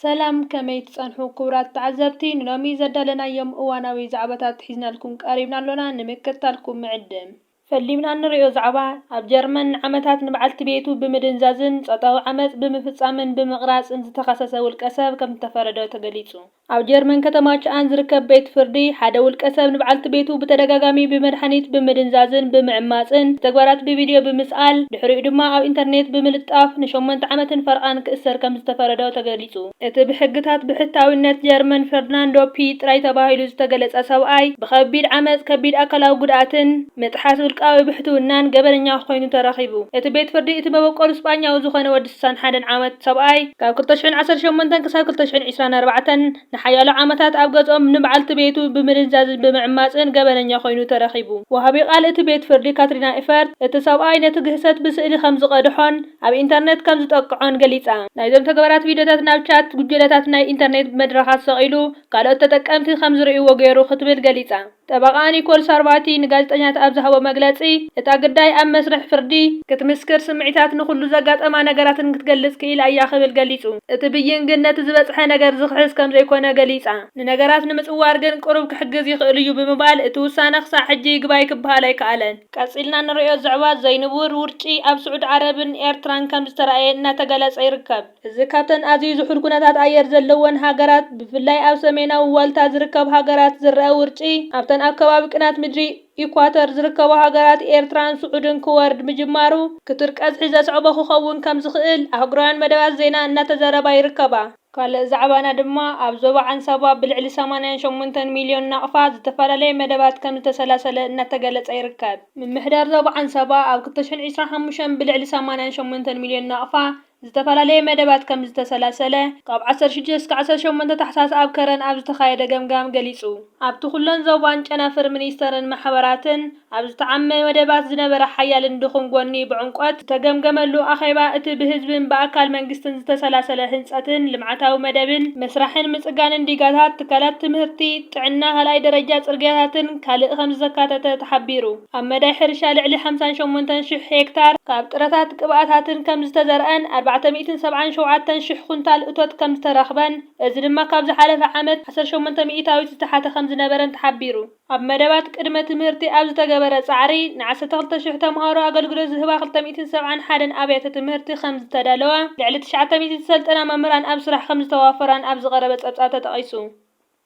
ሰላም ከመይ ትጸንሑ ክቡራት ተዓዘብቲ ንሎሚ ዘዳለናዮም እዋናዊ ዛዕባታት ሒዝናልኩም ቀሪብና ኣሎና ንምክትታልኩም ምዕድም ፈሊምና ንሪኦ ዛዕባ ኣብ ጀርመን ዓመታት ንበዓልቲ ቤቱ ብምድንዛዝን ጸጣዊ ዓመፅ ብምፍጻምን ብምቕራጽን ዝተኸሰሰ ውልቀ ሰብ ከም ዝተፈረደ ተገሊጹ። ኣብ ጀርመን ከተማ ቻኣን ዝርከብ ቤት ፍርዲ ሓደ ውልቀ ሰብ ንበዓልቲ ቤቱ ብተደጋጋሚ ብመድሓኒት ብምድንዛዝን ብምዕማፅን ተግባራት ብቪድዮ ብምስኣል ድሕሪኡ ድማ ኣብ ኢንተርኔት ብምልጣፍ ን8 ዓመትን ፈርቓን ክእሰር ከም ዝተፈረደ ተገሊጹ። እቲ ብሕግታት ብሕታዊነት ጀርመን ፈርናንዶ ፒ ጥራይ ተባሂሉ ዝተገለጸ ሰብኣይ ብከቢድ ዓመፅ ከቢድ ኣካላዊ ጉድኣትን ምጥሓስ ውልቃዊ ብሕትውናን ገበነኛ ኮይኑ ተረኺቡ። እቲ ቤት ፍርዲ እቲ መበቆሉ ስጳኛዊ ዝኾነ ወዲ 61 ዓመት ሰብኣይ ካብ 2018 ክሳብ 2024 ንሓያሎ ዓመታት ኣብ ገጾም ንበዓልቲ ቤቱ ብምድንዛዝን ብምዕማፅን ገበነኛ ኮይኑ ተረኺቡ። ወሃቢ ቃል እቲ ቤት ፍርዲ ካትሪና ኢፈርት እቲ ሰብኣይ ነቲ ግህሰት ብስእሊ ከም ዝቐድሖን ኣብ ኢንተርኔት ከም ዝጠቅዖን ገሊጻ። ናይዞም ተግባራት ቪድዮታት ናብ ቻት ጉጅለታት ናይ ኢንተርኔት መድረኻት ሰቒሉ ካልኦት ተጠቀምቲ ከም ዝርእይዎ ገይሩ ክትብል ገሊጻ። ጠበቓ ኒኮል ሳርባቲ ንጋዜጠኛታት ኣብ ዝሃቦ መግለጺ እታ ግዳይ ኣብ መስርሕ ፍርዲ ክትምስክር ስምዒታት ንኹሉ ዘጋጠማ ነገራትን ክትገልጽ ክኢላ እያ ክብል ገሊጹ። እቲ ብይን ግን ነቲ ዝበጽሐ ነገር ዝኽሕዝ ከም ዘይኮነ ገሊጻ። ንነገራት ንምጽዋር ግን ቁሩብ ክሕግዝ ይኽእል እዩ ብምባል እቲ ውሳነ ክሳብ ሕጂ ግባይ ክበሃል ኣይከኣለን። ቀጺልና ንሪኦ ዛዕባ ዘይንቡር ውርጪ ኣብ ስዑድ ዓረብን ኤርትራን ከም ዝተረኣየ እናተገለጸ ይርከብ። እዚ ካብተን ኣዝዩ ዝሑል ኩነታት ኣየር ዘለወን ሃገራት ብፍላይ ኣብ ሰሜናዊ ዋልታ ዝርከቡ ሃገራት ዝረአ ውርጪ ኣብተን ኣብ ከባቢ ቅናት ምድሪ ኢኳተር ዝርከቡ ሃገራት ኤርትራን ስዑድን ክወርድ ምጅማሩ ክትርቀጽ ዘስዕቦ ክኸውን ከም ዝኽእል ኣህጉራውያን መደባት ዜና እናተዘረባ ይርከባ። ካልእ ዛዕባና ድማ ኣብ ዞባ ዓንሳባ ብልዕሊ 88 ሚልዮን ናቕፋ ዝተፈላለየ መደባት ከም ዝተሰላሰለ እናተገለጸ ይርከብ። ምምሕዳር ዞባ ዓንሳባ ኣብ 2025 ብልዕሊ 88 ሚልዮን ናቕፋ ዝተፈላለየ መደባት ከም ዝተሰላሰለ ካብ 16-18 ታሕሳስ ኣብ ከረን ኣብ ዝተኻየደ ገምጋም ገሊጹ። ኣብቲ ኩሎን ዞባን ጨናፍር ሚኒስተርን ማሕበራትን ኣብ ዝተዓመ መደባት ዝነበረ ሓያልን ድኹም ጎኒ ብዕምቆት ዝተገምገመሉ ኣኼባ እቲ ብህዝብን ብኣካል መንግስትን ዝተሰላሰለ ህንጸትን ልምዓታዊ መደብን መስራሕን ምጽጋንን ዲጋታት ትካላት ትምህርቲ ጥዕና ካልኣይ ደረጃ ጽርግያታትን ካልእ ከም ዘካተተ ተሓቢሩ። ኣብ መዳይ ሕርሻ ልዕሊ 58,000 ሄክታር ካብ ጥረታት ቅብኣታትን ከም ዝተዘርአን 477,000 ኩንታል እቶት ከም ዝተረኽበን እዚ ድማ ካብ ዝሓለፈ ዓመት 18% ዝተሓተ ከም ዝነበረን ተሓቢሩ። ኣብ መደባት ቅድመ ትምህርቲ ኣብ ዝተገበረ ጻዕሪ ን12,000 ተምሃሮ ኣገልግሎት ዝህባ 271 ኣብያተ ትምህርቲ ከም ዝተዳለዋ ልዕሊ 900 ዝሰልጠና መምህራን ኣብ ስራሕ ከም ዝተዋፈራን ኣብ ዝቐረበ ጸብጻብ ተጠቒሱ።